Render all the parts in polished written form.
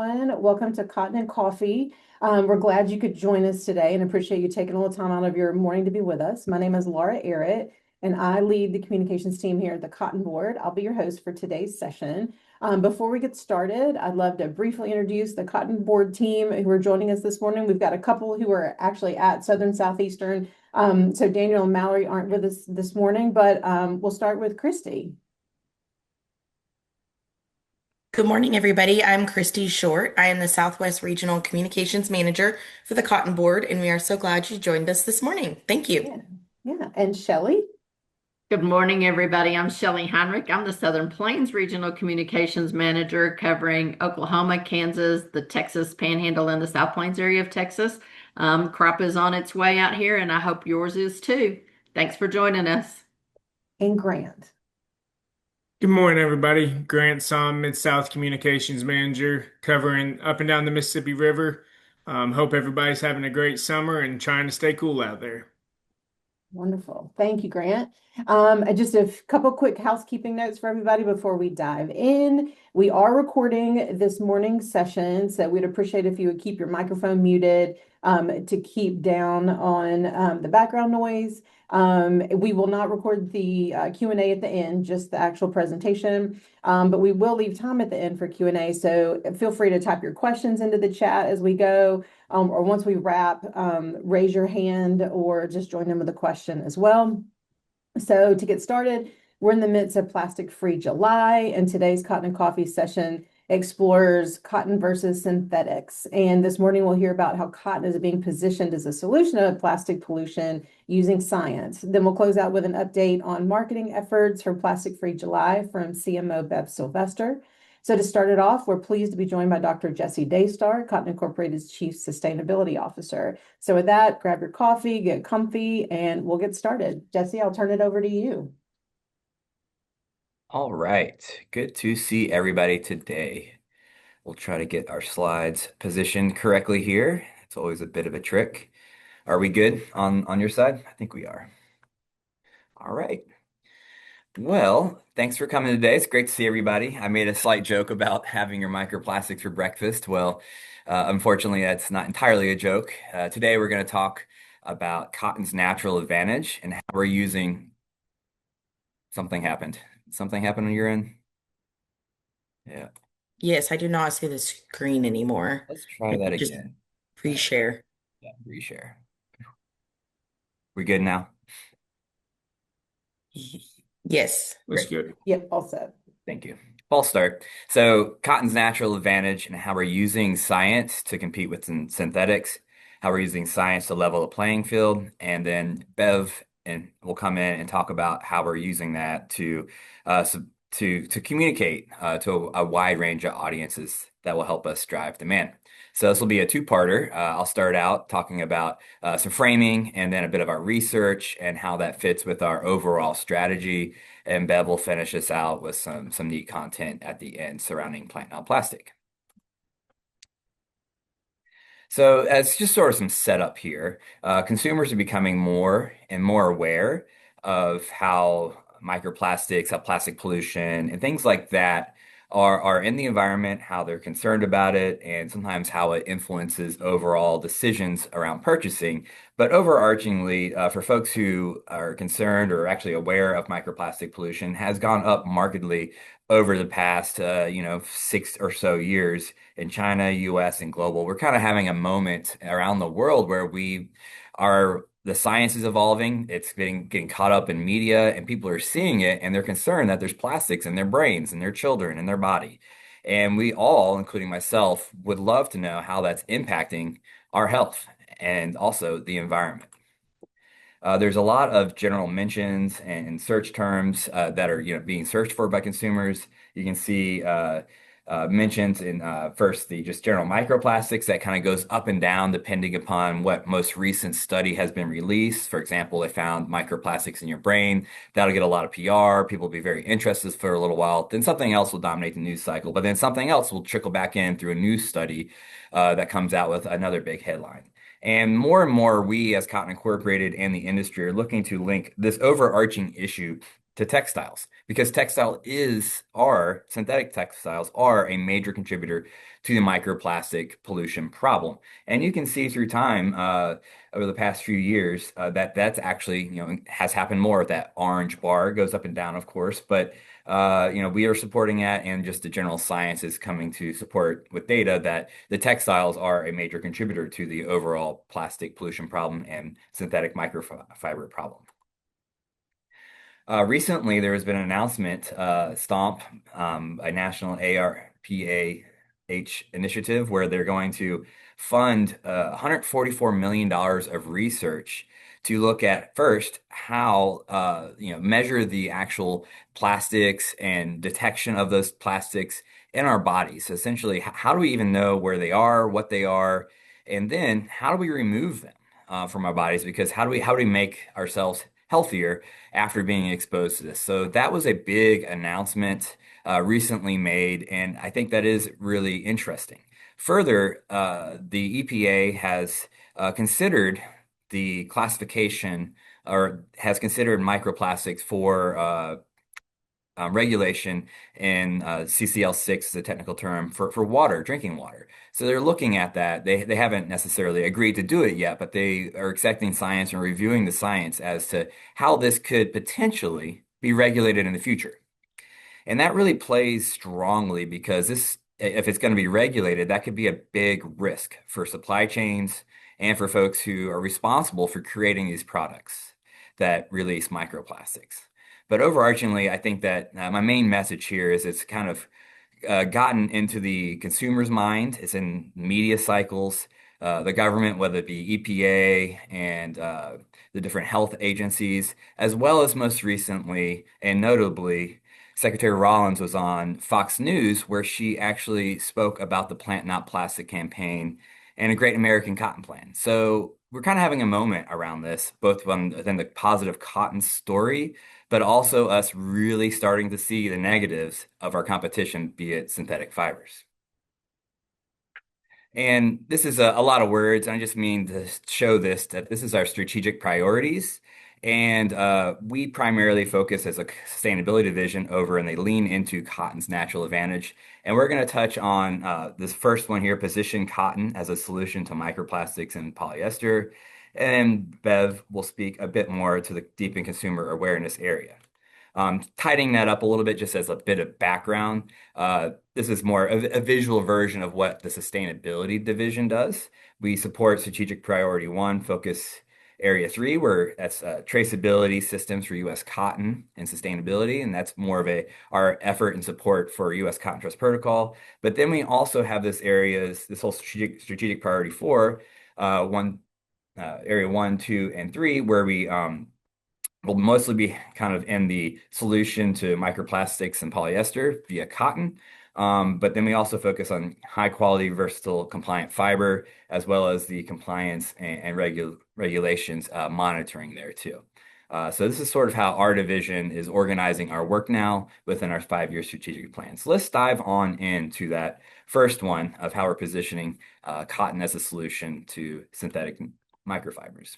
everyone. Welcome to Cotton and Coffee. We're glad you could join us today and appreciate you taking a little time out of your morning to be with us. My name is Laura Arrett, and I lead the communications team here at the Cotton Board. I'll be your host for today's session. Before we get started, I'd love to briefly introduce the Cotton Board team who are joining us this morning. We've got a couple who are actually at Southern Southeastern. So Daniel and Mallory aren't with us this morning, but we'll start with Christy. Good morning, everybody. I'm Christy Short. I am the Southwest Regional Communications Manager for the Cotton Board, and we are so glad you joined us this morning. Thank you. Yeah, yeah. And Shelley? Good morning, everybody. I'm Shelley Heinrich. I'm the Southern Plains Regional Communications Manager covering Oklahoma, Kansas, the Texas Panhandle, and the South Plains area of Texas. Crop is on its way out here, and I hope yours is too. Thanks for joining us. And Grant. Good morning, everybody. Grant Somm, Mid-South Communications Manager, covering up and down the Mississippi River. Hope everybody's having a great summer and trying to stay cool out there. Wonderful. Thank you, Grant. Just a couple quick housekeeping notes for everybody before we dive in. We are recording this morning's session, so we'd appreciate if you would keep your microphone muted to keep down on the background noise. We will not record the Q&A at the end, just the actual presentation, but we will leave time at the end for Q&A, so feel free to type your questions into the chat as we go. Or once we wrap, raise your hand or just join in with a question as well. So to get started, we're in the midst of Plastic Free July, and today's Cotton and Coffee session explores cotton versus synthetics. And this morning we'll hear about how cotton is being positioned as a solution of plastic pollution using science. Then we'll close out with an update on marketing efforts for Plastic Free July from CMO Bev Sylvester. So to start it off, we're pleased to be joined by Dr. Jessie Daystar, Cotton Incorporated's Chief Sustainability Officer. So with that, grab your coffee, get comfy, and we'll get started. Jessie, I'll turn it over to you. All right, good to see everybody today. We'll try to get our slides positioned correctly here. It's always a bit of a trick. Are we good on your side? I think we are. All right. Well, thanks for coming today. It's great to see everybody. I made a slight joke about having your microplastics for breakfast. Well, unfortunately, that's not entirely a joke. Today, we're going to talk about cotton's natural advantage and how we're using. Something happened. Something happened on your end? Yeah. Yes, I do not see the screen anymore. Let's try that Just again. reshare. Yeah, reshare. We good now? Yes. That's Great. good. Yep, all set. Thank you. False start. So cotton's natural advantage and how we're using science to compete with synthetics, how we're using science to level the playing field, and then Bev and we'll come in and talk about how we're using that to to communicate to a wide range of audiences that will help us drive demand. So this will be a two-parter. I'll start out talking about some framing and then a bit of our research and how that fits with our overall strategy. And Bev will finish us out with some neat content at the end surrounding plant not plastic. So as just sort of some setup here, consumers are becoming more and more aware of how microplastics, how plastic pollution, and things like that are in the environment, how they're concerned about it, and sometimes how it influences overall decisions around purchasing. But overarchingly, for folks who are concerned or actually aware of microplastic pollution, has gone up markedly over the past, 6 or so years in China, US, and global. We're kind of having a moment around the world where the science is evolving, it's getting caught up in media, and people are seeing it, and they're concerned that there's plastics in their brains, and their children, and their body. And we all, including myself, would love to know how that's impacting our health and also the environment. There's a lot of general mentions and search terms that are being searched for by consumers. You can see mentions in first the just general microplastics that kind of goes up and down depending upon what most recent study has been released. For example, they found microplastics in your brain. That'll get a lot of PR. People will be very interested for a little while. Then something else will dominate the news cycle, but then something else will trickle back in through a news study that comes out with another big headline. And more, we as Cotton Incorporated and the industry are looking to link this overarching issue to textiles because synthetic textiles are a major contributor to the microplastic pollution problem. And you can see through time, over the past few years, that that's actually, has happened more. That orange bar goes up and down, of course, but we are supporting that, and just the general science is coming to support with data that the textiles are a major contributor to the overall plastic pollution problem and synthetic microfiber problem. Recently, there has been an announcement, STOMP, a national ARPAH initiative, where they're going to fund $144 million of research to look at first how measure the actual plastics and detection of those plastics in our bodies. So essentially, how do we even know where they are, what they are, and then how do we remove them from our bodies? Because how do we make ourselves healthier after being exposed to this? So that was a big announcement recently made, and I think that is really interesting. Further, the EPA has considered the classification or has considered microplastics for regulation in CCL6 is a technical term for water, drinking water. So they're looking at that. They haven't necessarily agreed to do it yet, but they are accepting science and reviewing the science as to how this could potentially be regulated in the future. And that really plays strongly because if it's going to be regulated, that could be a big risk for supply chains and for folks who are responsible for creating these products that release microplastics. But overarchingly, I think that my main message here is it's kind of gotten into the consumer's mind. It's in media cycles. The government, whether it be EPA and the different health agencies, as well as most recently and notably, Secretary Rollins was on Fox News, where she actually spoke about the Plant Not Plastic campaign and a Great American Cotton Plan. So we're kind of having a moment around this, both within the positive cotton story, but also us really starting to see the negatives of our competition, be it synthetic fibers. And this is a lot of words. I just mean to show that this is our strategic priorities. And we primarily focus as a sustainability division over, and they lean into cotton's natural advantage. And we're going to touch on this first one here, position cotton as a solution to microplastics and polyester. And Bev will speak a bit more to the deep in consumer awareness area. Tidying that up a little bit, just as a bit of background, this is more a visual version of what the sustainability division does. We support strategic priority 1, focus area 3, where that's traceability systems for U.S. cotton and sustainability, and that's more of our effort and support for U.S. Cotton Trust Protocol. But then we also have this whole strategic priority 4, area 1, 2, and 3, where we will mostly be kind of in the solution to microplastics and polyester via cotton. But then we also focus on high quality, versatile, compliant fiber, as well as the compliance and regulations monitoring there too. So this is sort of how our division is organizing our work now within our 5-year strategic plan. So let's dive on into that first one of how we're positioning cotton as a solution to synthetic microfibers.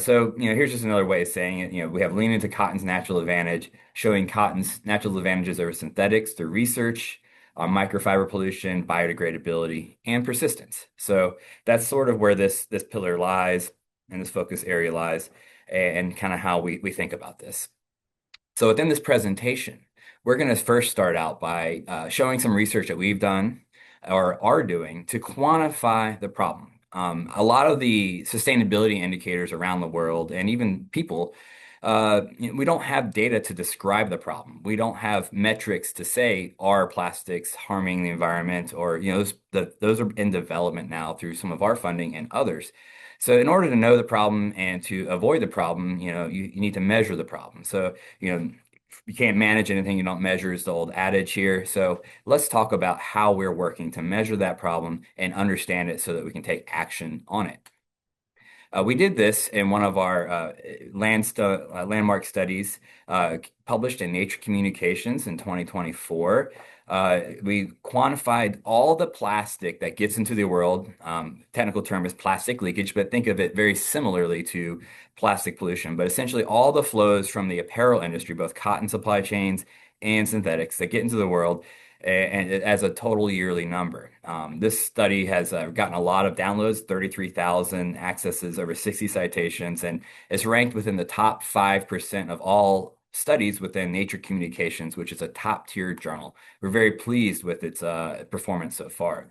So here's just another way of saying it. We have lean into cotton's natural advantage, showing cotton's natural advantages over synthetics through research on microfiber pollution, biodegradability, and persistence. So that's sort of where this pillar lies and this focus area lies, and kind of how we think about this. So within this presentation, we're going to first start out by showing some research that we've done or are doing to quantify the problem. A lot of the sustainability indicators around the world and even people, we don't have data to describe the problem. We don't have metrics to say, are plastics harming the environment, or those are in development now through some of our funding and others. So in order to know the problem and to avoid the problem, you need to measure the problem. So you can't manage anything you don't measure is the old adage here. So let's talk about how we're working to measure that problem and understand it so that we can take action on it. We did this in one of our landmark studies published in Nature Communications in 2024. We quantified all the plastic that gets into the world. Technical term is plastic leakage, but think of it very similarly to plastic pollution. But essentially, all the flows from the apparel industry, both cotton supply chains and synthetics, that get into the world and as a total yearly number. This study has gotten a lot of downloads, 33,000 accesses, over 60 citations, and is ranked within the top 5% of all studies within Nature Communications, which is a top-tier journal. We're very pleased with its performance so far.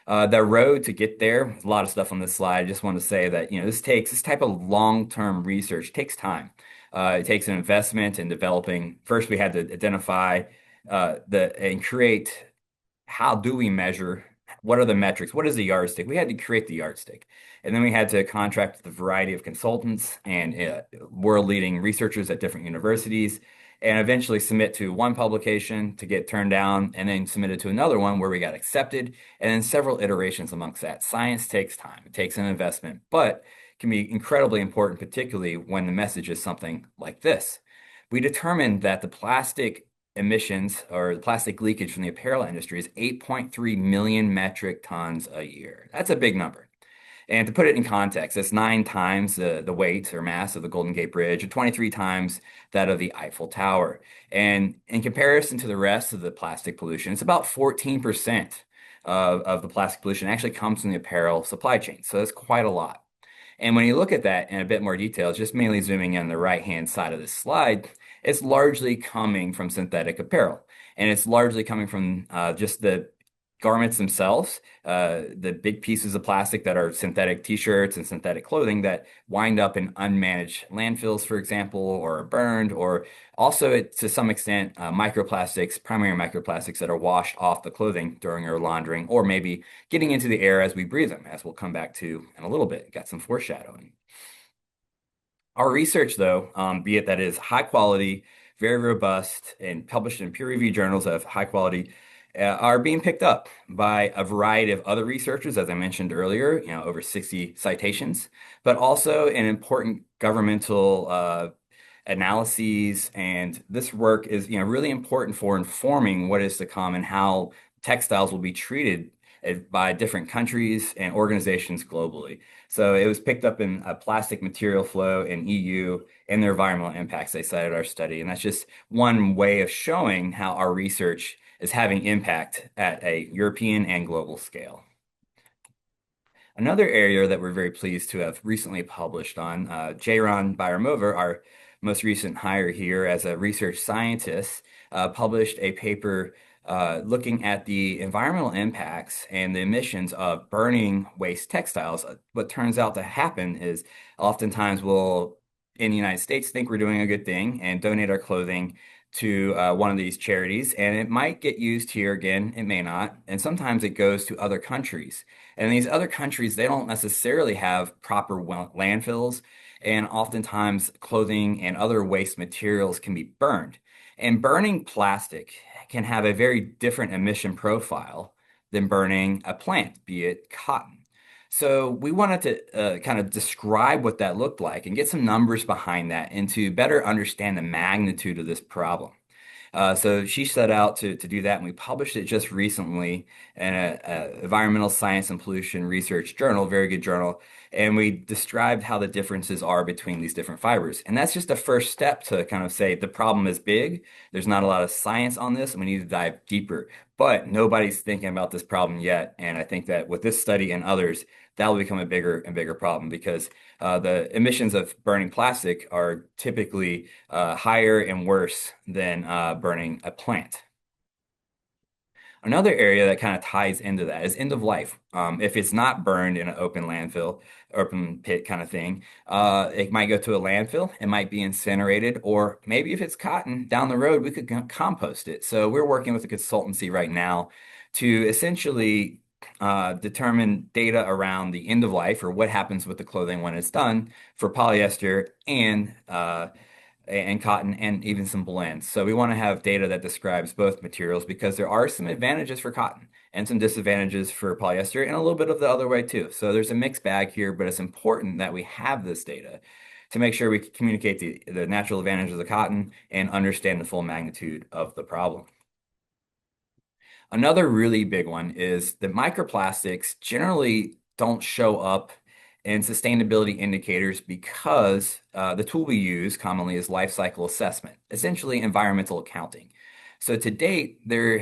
The road to get there, a lot of stuff on this slide. I just want to say that, this type of long-term research takes time. It takes an investment in developing. First, we had to identify and create, how do we measure? What are the metrics? What is the yardstick? We had to create the yardstick. And then we had to contract with a variety of consultants and world-leading researchers at different universities, and eventually submit to one publication to get turned down, and then submitted to another one where we got accepted, and then several iterations amongst that. Science takes time. It takes an investment, but can be incredibly important, particularly when the message is something like this. We determined that the plastic emissions or the plastic leakage from the apparel industry is 8.3 million metric tons a year. That's a big number. And to put it in context, that's 9 times the weight or mass of the Golden Gate Bridge, or 23 times that of the Eiffel Tower. And in comparison to the rest of the plastic pollution, it's about 14% of the plastic pollution actually comes from the apparel supply chain. So that's quite a lot. And when you look at that in a bit more detail, just mainly zooming in on the right-hand side of this slide, it's largely coming from synthetic apparel. And it's largely coming from just the garments themselves, the big pieces of plastic that are synthetic t-shirts and synthetic clothing that wind up in unmanaged landfills, for example, or are burned, or also to some extent, microplastics, primary microplastics that are washed off the clothing during our laundering, or maybe getting into the air as we breathe them, as we'll come back to in a little bit. Got some foreshadowing. Our research, though, be it that is high quality, very robust, and published in peer-reviewed journals of high quality, are being picked up by a variety of other researchers, as I mentioned earlier, over 60 citations, but also in important governmental analyses. And this work is, really important for informing what is to come and how textiles will be treated by different countries and organizations globally. So it was picked up in a plastic material flow in EU and their environmental impacts. They cited our study. And that's just one way of showing how our research is having impact at a European and global scale. Another area that we're very pleased to have recently published on, Jaron Byramova, our most recent hire here as a research scientist, published a paper looking at the environmental impacts and the emissions of burning waste textiles. What turns out to happen is oftentimes we'll, in the United States, think we're doing a good thing and donate our clothing to one of these charities, and it might get used here again, it may not, and sometimes it goes to other countries. And these other countries, they don't necessarily have proper landfills, and oftentimes clothing and other waste materials can be burned. And burning plastic can have a very different emission profile than burning a plant, be it cotton. So we wanted to kind of describe what that looked like and get some numbers behind that and to better understand the magnitude of this problem. So she set out to do that, and we published it just recently in a Environmental Science and Pollution Research journal, very good journal, and we described how the differences are between these different fibers. And that's just the first step to kind of say the problem is big, there's not a lot of science on this, and we need to dive deeper. But nobody's thinking about this problem yet, and I think that with this study and others, that will become a bigger and bigger problem because the emissions of burning plastic are typically higher and worse than burning a plant. Another area that kind of ties into that is end of life. If it's not burned in an open landfill, open pit kind of thing, it might go to a landfill, it might be incinerated, or maybe if it's cotton down the road, we could compost it. So we're working with a consultancy right now to essentially determine data around the end of life or what happens with the clothing when it's done for polyester and cotton and even some blends. So we want to have data that describes both materials because there are some advantages for cotton and some disadvantages for polyester and a little bit of the other way too. So there's a mixed bag here, but it's important that we have this data to make sure we can communicate the natural advantages of cotton and understand the full magnitude of the problem. Another really big one is that microplastics generally don't show up in sustainability indicators because the tool we use commonly is life cycle assessment, essentially environmental accounting. So to date, there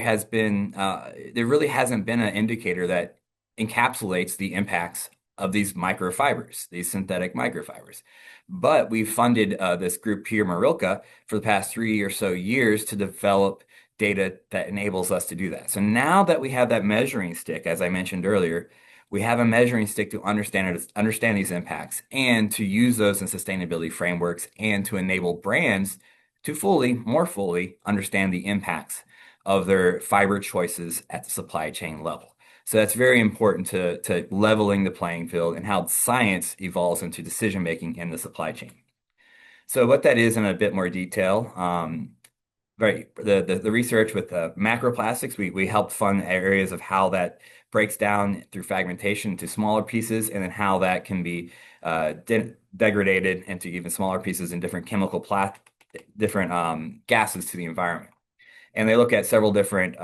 really hasn't been an indicator that encapsulates the impacts of these microfibers, these synthetic microfibers. But we've funded this group here, Marilka, for the past 3 or so years to develop data that enables us to do that. So now that we have that measuring stick, as I mentioned earlier, we have a measuring stick to understand these impacts and to use those in sustainability frameworks and to enable brands to more fully understand the impacts of their fiber choices at the supply chain level. So that's very important to leveling the playing field and how science evolves into decision making in the supply chain. So what that is in a bit more detail, right. The research with macroplastics, we helped fund areas of how that breaks down through fragmentation into smaller pieces, and then how that can be degraded into even smaller pieces in different different gases to the environment. And they look at several different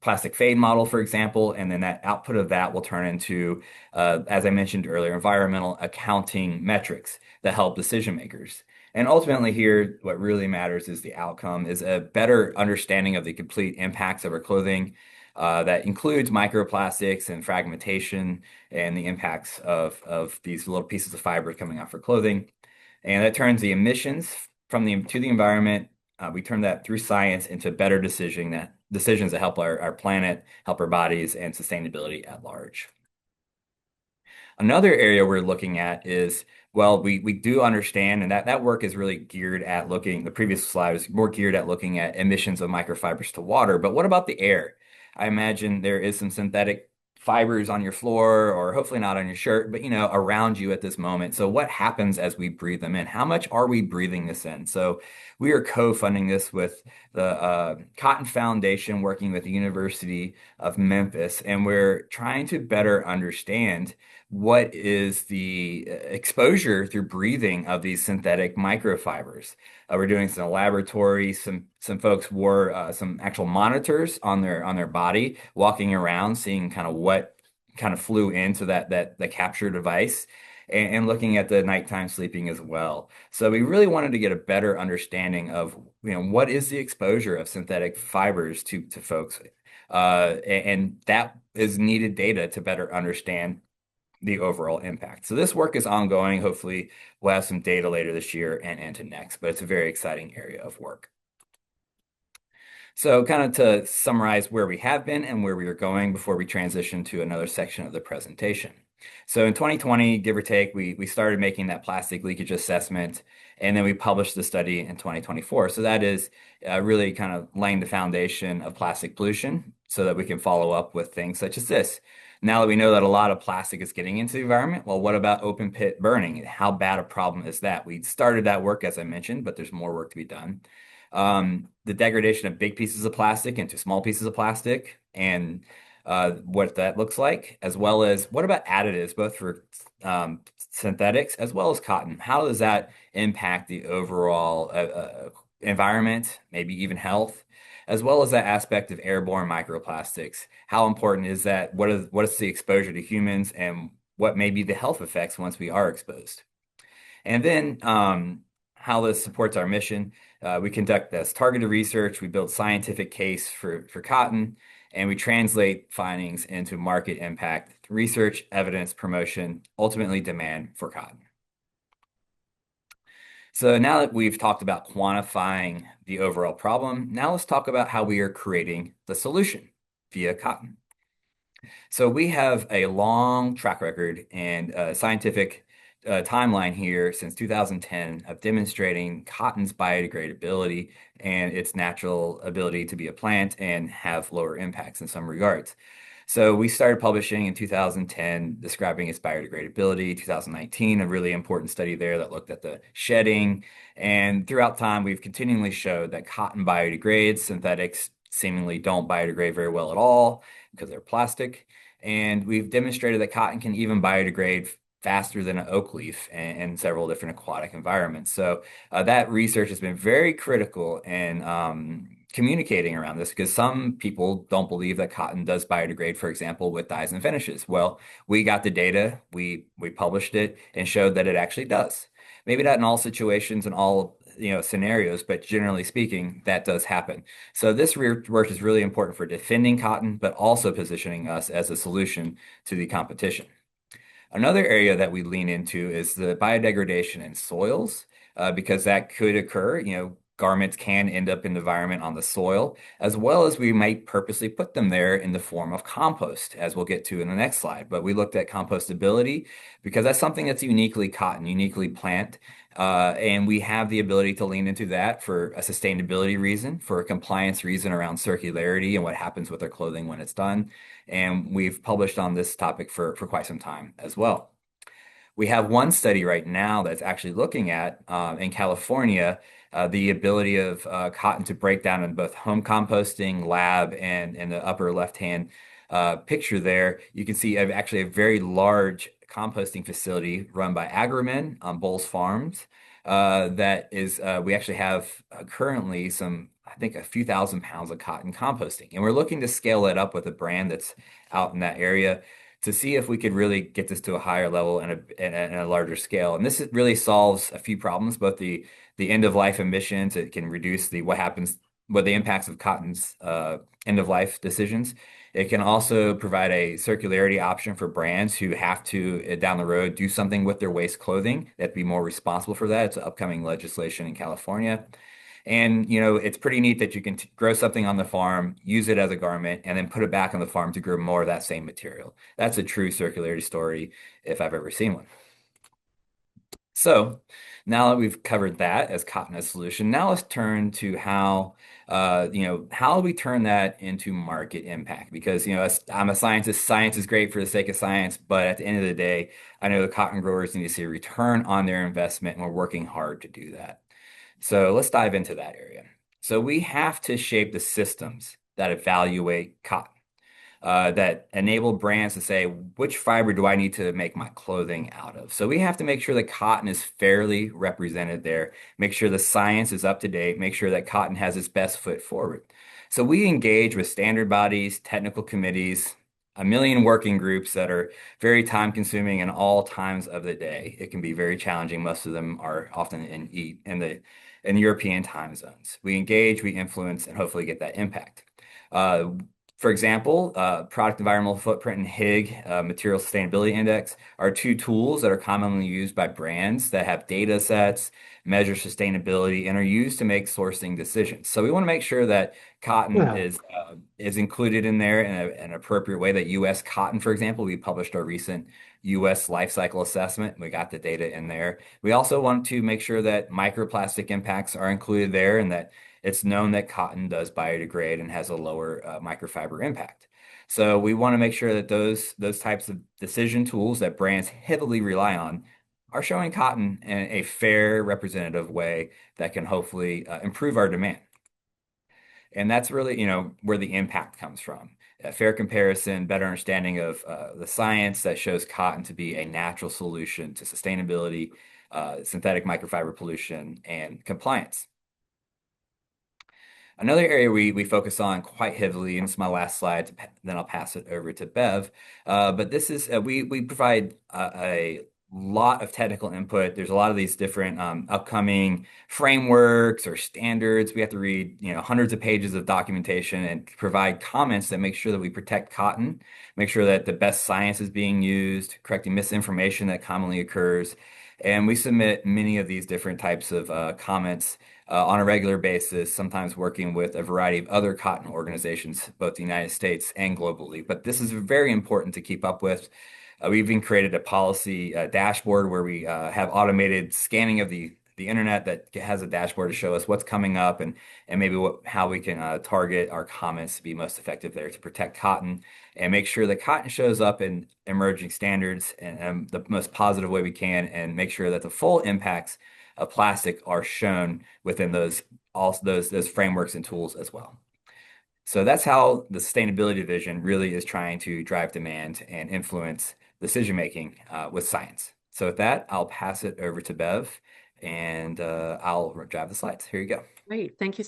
plastic fade model, for example, and then that output of that will turn into, as I mentioned earlier, environmental accounting metrics that help decision makers. And ultimately here, what really matters is the outcome, is a better understanding of the complete impacts of our clothing that includes microplastics and fragmentation and the impacts of these little pieces of fiber coming off our clothing. And that turns the emissions to the environment. We turn that through science into better decisions that help our planet, help our bodies, and sustainability at large. Another area we're looking at is, well, we do understand, and that work is really geared at the previous slide was more geared at looking at emissions of microfibers to water. But what about the air? I imagine there is some synthetic fibers on your floor, or hopefully not on your shirt, but around you at this moment. So what happens as we breathe them in? How much are we breathing this in? So we are co-funding this with the Cotton Foundation, working with the University of Memphis, and we're trying to better understand what is the exposure through breathing of these synthetic microfibers. We're doing some laboratory. Some folks wore some actual monitors on their body, walking around, seeing kind of what kind of flew into the capture device, and looking at the nighttime sleeping as well. So we really wanted to get a better understanding of what is the exposure of synthetic fibers to folks, and that is needed data to better understand the overall impact. So this work is ongoing. Hopefully we'll have some data later this year and into next, but it's a very exciting area of work. So kind of to summarize where we have been and where we are going before we transition to another section of the presentation. So in 2020, give or take, we started making that plastic leakage assessment, and then we published the study in 2024. So that is really kind of laying the foundation of plastic pollution so that we can follow up with things such as this. Now that we know that a lot of plastic is getting into the environment, well, what about open pit burning? How bad a problem is that? We started that work, as I mentioned, but there's more work to be done. The degradation of big pieces of plastic into small pieces of plastic, and what that looks like, as well as what about additives, both for synthetics as well as cotton? How does that impact the overall environment, maybe even health, as well as that aspect of airborne microplastics? How important is that? What is the exposure to humans, and what may be the health effects once we are exposed? And then how this supports our mission. We conduct this targeted research, we build scientific case for cotton, and we translate findings into market impact, research, evidence, promotion, ultimately demand for cotton. So now that we've talked about quantifying the overall problem, now let's talk about how we are creating the solution via cotton. So we have a long track record and scientific timeline here since 2010 of demonstrating cotton's biodegradability and its natural ability to be a plant and have lower impacts in some regards. So we started publishing in 2010, describing its biodegradability. 2019, a really important study there that looked at the shedding. And throughout time, we've continually showed that cotton biodegrades. Synthetics seemingly don't biodegrade very well at all. because they're plastic. And we've demonstrated that cotton can even biodegrade faster than an oak leaf in several different aquatic environments. So that research has been very critical in communicating around this because some people don't believe that cotton does biodegrade, for example, with dyes and finishes. Well, we got the data, we published it and showed that it actually does. Maybe not in all situations and all scenarios, but generally speaking, that does happen. So this work is really important for defending cotton, but also positioning us as a solution to the competition. Another area that we lean into is the biodegradation in soils, because that could occur. Garments can end up in the environment on the soil, as well as we might purposely put them there in the form of compost, as we'll get to in the next slide. But we looked at compostability because that's something that's uniquely cotton, uniquely plant. And we have the ability to lean into that for a sustainability reason, for a compliance reason around circularity and what happens with our clothing when it's done. And we've published on this topic for quite some time as well. We have one study right now that's actually looking at in California the ability of cotton to break down in both home composting, lab, and in the upper left-hand picture there, you can see actually a very large composting facility run by Agromin on Bowles Farms. That is, we actually have currently I think a few thousand pounds of cotton composting. And we're looking to scale it up with a brand that's out in that area to see if we could really get this to a higher level and a larger scale. And this really solves a few problems, both the end of life emissions. It can reduce what the impacts of cotton's end of life decisions. It can also provide a circularity option for brands who have to, down the road, do something with their waste clothing. That'd be more responsible for that. It's upcoming legislation in California. And, it's pretty neat that you can grow something on the farm, use it as a garment, and then put it back on the farm to grow more of that same material. That's a true circularity story if I've ever seen one. So now that we've covered that as cotton as a solution, now let's turn to how do we turn that into market impact? Because, I'm a scientist, science is great for the sake of science, but at the end of the day, I know the cotton growers need to see a return on their investment, and we're working hard to do that. So let's dive into that area. So we have to shape the systems that evaluate cotton, that enable brands to say, which fiber do I need to make my clothing out of? So we have to make sure that cotton is fairly represented there, make sure the science is up to date, make sure that cotton has its best foot forward. So we engage with standard bodies, technical committees, a million working groups that are very time consuming in all times of the day. It can be very challenging. Most of them are often in European time zones. We engage, we influence, and hopefully get that impact. For example, Product Environmental Footprint and HIG, Material Sustainability Index, are two tools that are commonly used by brands that have data sets, measure sustainability, and are used to make sourcing decisions. So we want to make sure that cotton is included in there in an appropriate way. That U.S. cotton, for example, we published our recent U.S. life cycle assessment. We got the data in there. We also want to make sure that microplastic impacts are included there and that it's known that cotton does biodegrade and has a lower microfiber impact. So we want to make sure that those types of decision tools that brands heavily rely on are showing cotton in a fair, representative way that can hopefully improve our demand. And that's really, where the impact comes from. A fair comparison, better understanding of the science that shows cotton to be a natural solution to sustainability, synthetic microfiber pollution, and compliance. Another area we focus on quite heavily, and it's my last slide, then I'll pass it over to Bev. But this is we provide a lot of technical input. There's a lot of these different upcoming frameworks or standards. We have to read, hundreds of pages of documentation and provide comments that make sure that we protect cotton, make sure that the best science is being used, correcting misinformation that commonly occurs. And we submit many of these different types of comments on a regular basis, sometimes working with a variety of other cotton organizations, both the United States and globally. But this is very important to keep up with. We've even created a policy dashboard where we have automated scanning of the internet that has a dashboard to show us what's coming up and maybe how we can target our comments to be most effective there to protect cotton and make sure that cotton shows up in emerging standards and the most positive way we can, and make sure that the full impacts of plastic are shown within those frameworks and tools as well. So that's how the sustainability division really is trying to drive demand and influence decision making with science. So with that, I'll pass it over to Bev and I'll drive the slides. Here you go. Great. Thank you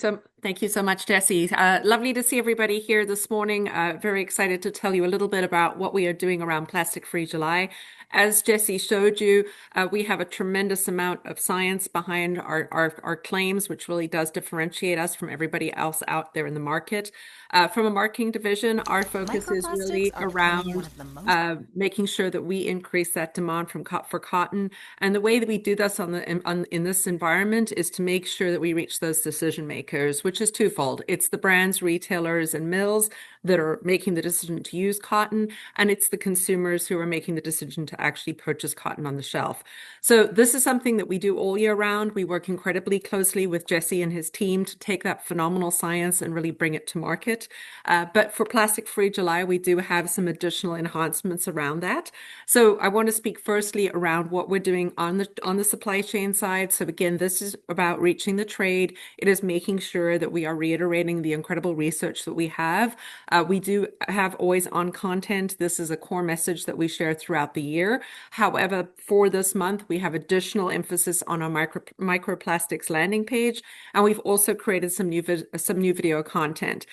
so much, Jesse. Lovely to see everybody here this morning. Very excited to tell you a little bit about what we are doing around Plastic Free July. As Jesse showed you, we have a tremendous amount of science behind our claims, which really does differentiate us from everybody else out there in the market. From a marketing division, our focus is really around making sure that we increase that demand for cotton. And the way that we do this in this environment is to make sure that we reach those decision makers, which is twofold. It's the brands, retailers, and mills that are making the decision to use cotton, and it's the consumers who are making the decision to actually purchase cotton on the shelf. So this is something that we do all year round. We work incredibly closely with Jesse and his team to take that phenomenal science and really bring it to market. But for Plastic Free July, we do have some additional enhancements around that. So I want to speak firstly around what we're doing on the supply chain side. So again, this is about reaching the trade. It is making sure that we are reiterating the incredible research that we have. We do have always on content. This is a core message that we share throughout the year. However, for this month, we have additional emphasis on our microplastics landing page, and we've also created some new video content.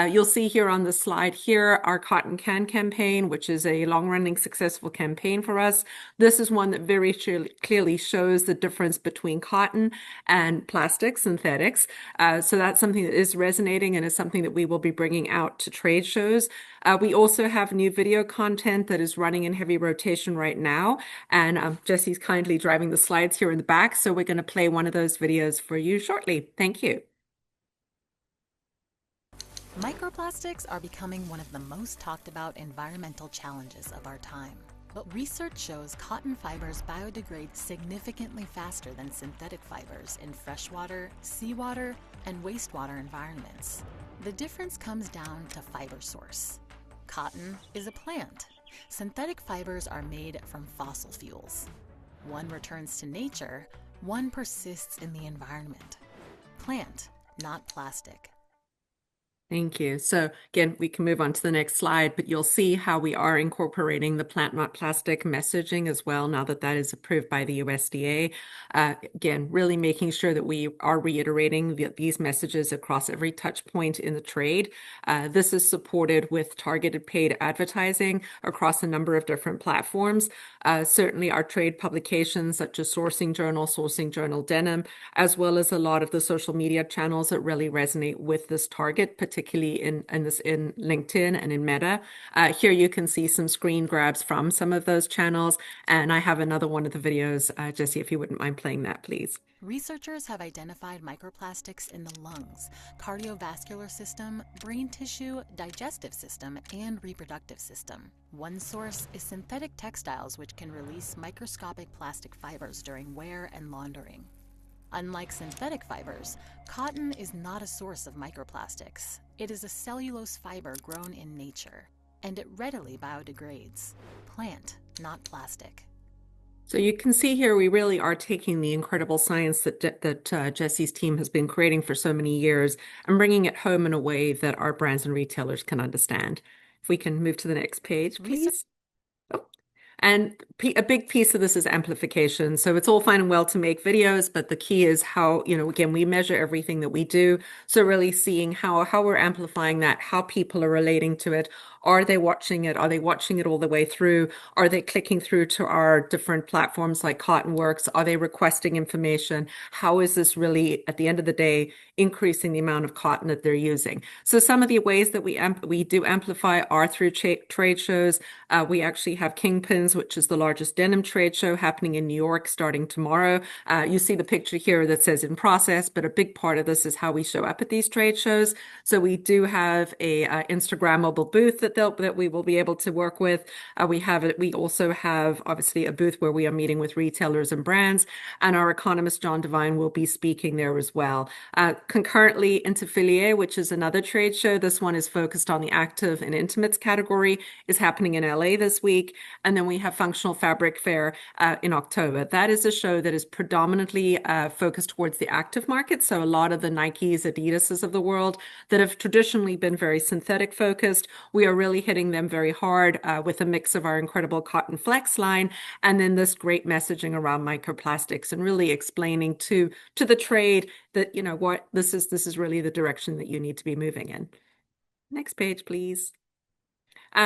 You'll see here on the slide here our Cotton Can campaign, which is a long-running successful campaign for us. This is one that very clearly shows the difference between cotton and plastic synthetics. So that's something that is resonating and is something that we will be bringing out to trade shows. We also have new video content that is running in heavy rotation right now. And Jesse's kindly driving the slides here in the back. So we're going to play one of those videos for you shortly. Thank you. Microplastics are becoming one of the most talked about environmental challenges of our time. But research shows cotton fibers biodegrade significantly faster than synthetic fibers in freshwater, seawater, and wastewater environments. The difference comes down to fiber source. Cotton is a plant. Synthetic fibers are made from fossil fuels. One returns to nature, one persists in the environment. Plant, not plastic. Thank you. So again, we can move on to the next slide, but you'll see how we are incorporating the plant not plastic messaging as well now that that is approved by the USDA. Again, really making sure that we are reiterating these messages across every touch point in the trade. This is supported with targeted paid advertising across a number of different platforms. Certainly our trade publications such as Sourcing Journal Denim, as well as a lot of the social media channels that really resonate with this target, particularly in LinkedIn and in Meta. Here you can see some screen grabs from some of those channels, and I have another one of the videos. Jesse, if you wouldn't mind playing that, please. Researchers have identified microplastics in the lungs, cardiovascular system, brain tissue, digestive system, and reproductive system. One source is synthetic textiles, which can release microscopic plastic fibers during wear and laundering. Unlike synthetic fibers, cotton is not a source of microplastics. It is a cellulose fiber grown in nature, and it readily biodegrades. Plant, not plastic. So you can see here we really are taking the incredible science that Jesse's team has been creating for so many years and bringing it home in a way that our brands and retailers can understand. If we can move to the next page, please. And a big piece of this is amplification. So it's all fine and well to make videos, but the key is how, again, we measure everything that we do. So really seeing how we're amplifying that, how people are relating to it. Are they watching it? Are they watching it all the way through? Are they clicking through to our different platforms like Cottonworks? Are they requesting information? How is this really, at the end of the day, increasing the amount of cotton that they're using? So some of the ways that we do amplify are through trade shows. We actually have Kingpins, which is the largest denim trade show happening in New York starting tomorrow. You see the picture here that says in process, but a big part of this is how we show up at these trade shows. So we do have a Instagrammable booth that we will be able to work with. We also have obviously a booth where we are meeting with retailers and brands, and our economist John Devine will be speaking there as well. Concurrently, Interfilier, which is another trade show, this one is focused on the active and intimates category, is happening in LA this week. And then we have Functional Fabric Fair in October. That is a show that is predominantly focused towards the active market. So a lot of the Nikes, Adidases of the world that have traditionally been very synthetic focused, we are really hitting them very hard with a mix of our incredible Cotton Flex line, and then this great messaging around microplastics and really explaining to the trade that, you know what, this is really the direction that you need to be moving in. Next page, please.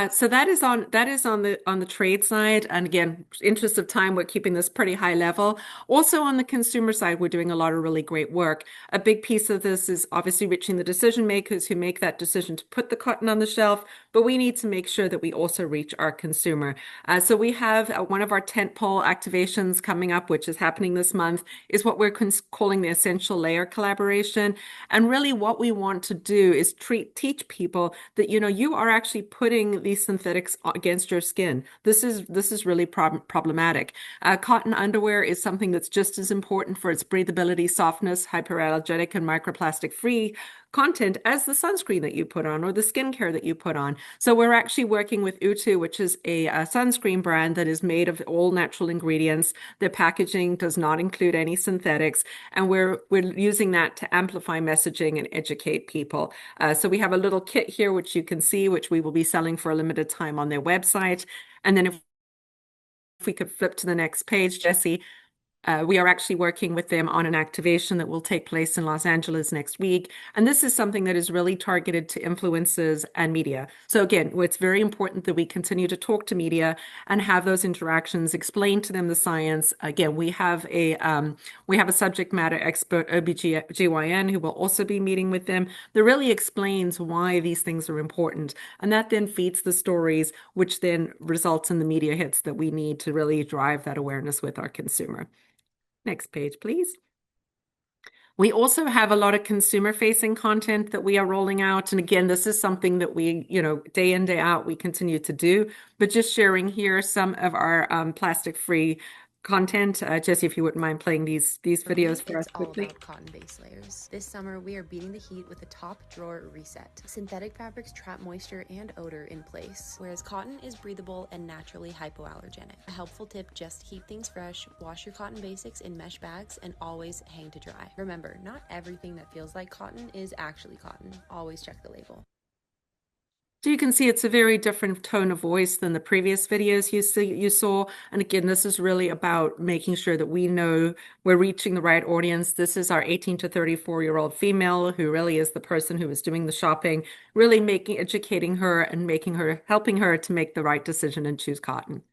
So that is on the trade side, and again, interest of time, we're keeping this pretty high level. Also on the consumer side, we're doing a lot of really great work. A big piece of this is obviously reaching the decision makers who make that decision to put the cotton on the shelf, but we need to make sure that we also reach our consumer. So we have one of our tentpole activations coming up, which is happening this month, is what we're calling the Essential Layer Collaboration. And really what we want to do is teach people that, you know, you are actually putting these synthetics against your skin. This is really problematic. Cotton underwear is something that's just as important for its breathability, softness, hyperallergenic, and microplastic free content as the sunscreen that you put on or the skincare that you put on. So we're actually working with Utu, which is a sunscreen brand that is made of all natural ingredients. Their packaging does not include any synthetics, and we're using that to amplify messaging and educate people. So we have a little kit here, which you can see, which we will be selling for a limited time on their website. And then if we could flip to the next page, Jesse. We are actually working with them on an activation that will take place in Los Angeles next week. And this is something that is really targeted to influencers and media. So again, it's very important that we continue to talk to media and have those interactions, explain to them the science. Again, we have a subject matter expert, OBGYN, who will also be meeting with them, that really explains why these things are important. And that then feeds the stories, which then results in the media hits that we need to really drive that awareness with our consumer. Next page, please. We also have a lot of consumer-facing content that we are rolling out. And again, this is something that we, you know, day in, day out, we continue to do. But just sharing here some of our plastic-free content. Jesse, if you wouldn't mind playing these videos for us quickly. It's all about cotton base layers. This summer, we are beating the heat with a top drawer reset. Synthetic fabrics trap moisture and odor in place, whereas cotton is breathable and naturally hypoallergenic. A helpful tip: just keep things fresh, wash your cotton basics in mesh bags, and always hang to dry. Remember, not everything that feels like cotton is actually cotton. Always check the label. So you can see it's a very different tone of voice than the previous videos you saw. And again, this is really about making sure that we know we're reaching the right audience. This is our 18 to 34-year-old female who really is the person who is doing the shopping, really educating her and helping her to make the right decision and choose cotton.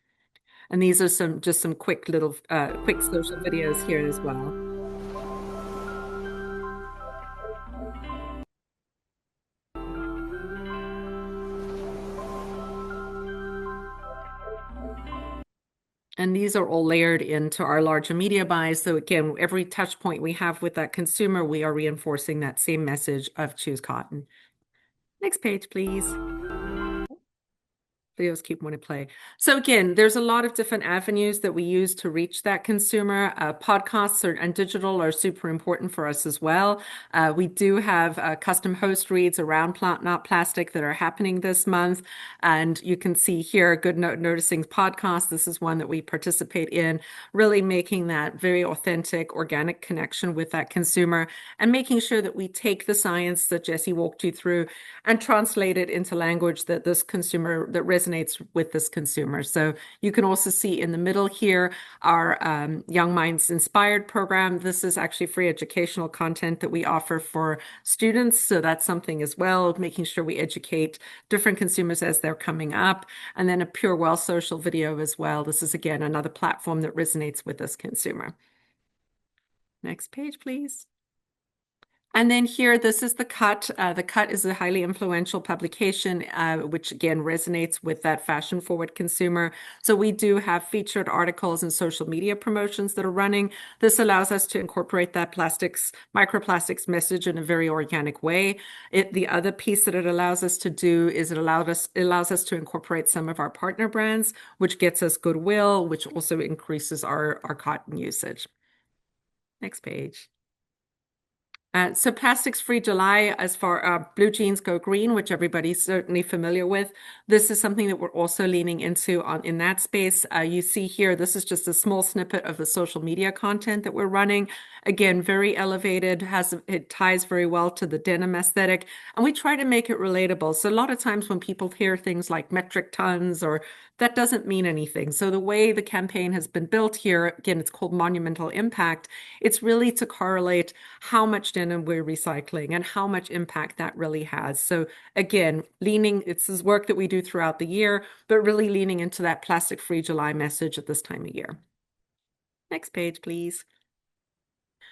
And these are just some quick social videos here as well. And these are all layered into our larger media buys. So again, every touch point we have with that consumer, we are reinforcing that same message of choose cotton. Next page, please. Videos keep wanting to play. So again, there's a lot of different avenues that we use to reach that consumer. Podcasts and digital are super important for us as well. We do have custom host reads around Plant Not Plastic that are happening this month. And you can see here, Good Noticing podcast. This is one that we participate in, really making that very authentic, organic connection with that consumer and making sure that we take the science that Jesse walked you through and translate it into language that this consumer, that resonates with this consumer. So you can also see in the middle here our Young Minds Inspired program. This is actually free educational content that we offer for students. So that's something as well, making sure we educate different consumers as they're coming up. And then a Pure Well social video as well. This is again another platform that resonates with this consumer. Next page, please. And then here, this is The Cut. The Cut is a highly influential publication, which again resonates with that fashion forward consumer. So we do have featured articles and social media promotions that are running. This allows us to incorporate that microplastics message in a very organic way. The other piece that it allows us to do is it allows us to incorporate some of our partner brands, which gets us goodwill, which also increases our cotton usage. Next page. So Plastics Free July, as far Blue Jeans Go Green, which everybody's certainly familiar with. This is something that we're also leaning into in that space. You see here, this is just a small snippet of the social media content that we're running. Again, very elevated, it ties very well to the denim aesthetic, and we try to make it relatable. So a lot of times when people hear things like metric tons, or that doesn't mean anything. So the way the campaign has been built here, again, it's called Monumental Impact. It's really to correlate how much denim we're recycling and how much impact that really has. So again, it's this work that we do throughout the year, but really leaning into that Plastic Free July message at this time of year. Next page, please.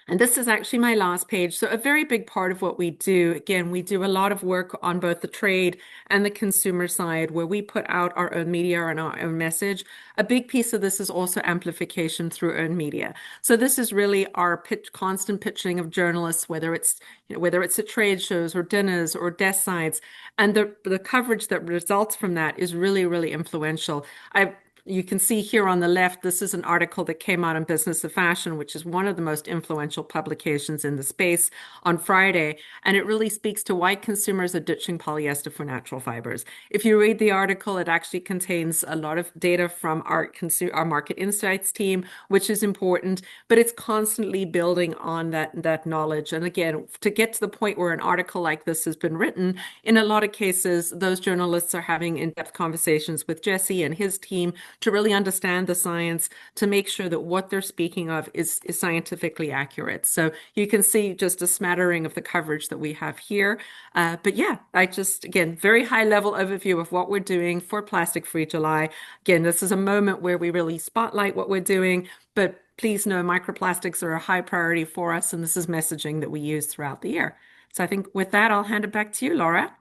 And this is actually my last page. So a very big part of what we do, again, we do a lot of work on both the trade and the consumer side where we put out our own media and our own message. A big piece of this is also amplification through earned media. So this is really our constant pitching of journalists, whether it's at trade shows or dinners or desk sides. And the coverage that results from that is really, really influential. You can see here on the left, this is an article that came out in Business of Fashion, which is one of the most influential publications in the space on Friday. And it really speaks to why consumers are ditching polyester for natural fibers. If you read the article, it actually contains a lot of data from our market insights team, which is important, but it's constantly building on that knowledge. And again, to get to the point where an article like this has been written, in a lot of cases, those journalists are having in-depth conversations with Jesse and his team to really understand the science, to make sure that what they're speaking of is scientifically accurate. So you can see just a smattering of the coverage that we have here. But yeah, again, very high level overview of what we're doing for Plastic Free July. Again, this is a moment where we really spotlight what we're doing, but please know microplastics are a high priority for us, and this is messaging that we use throughout the year. So I think with that, I'll hand it back to you, Laura.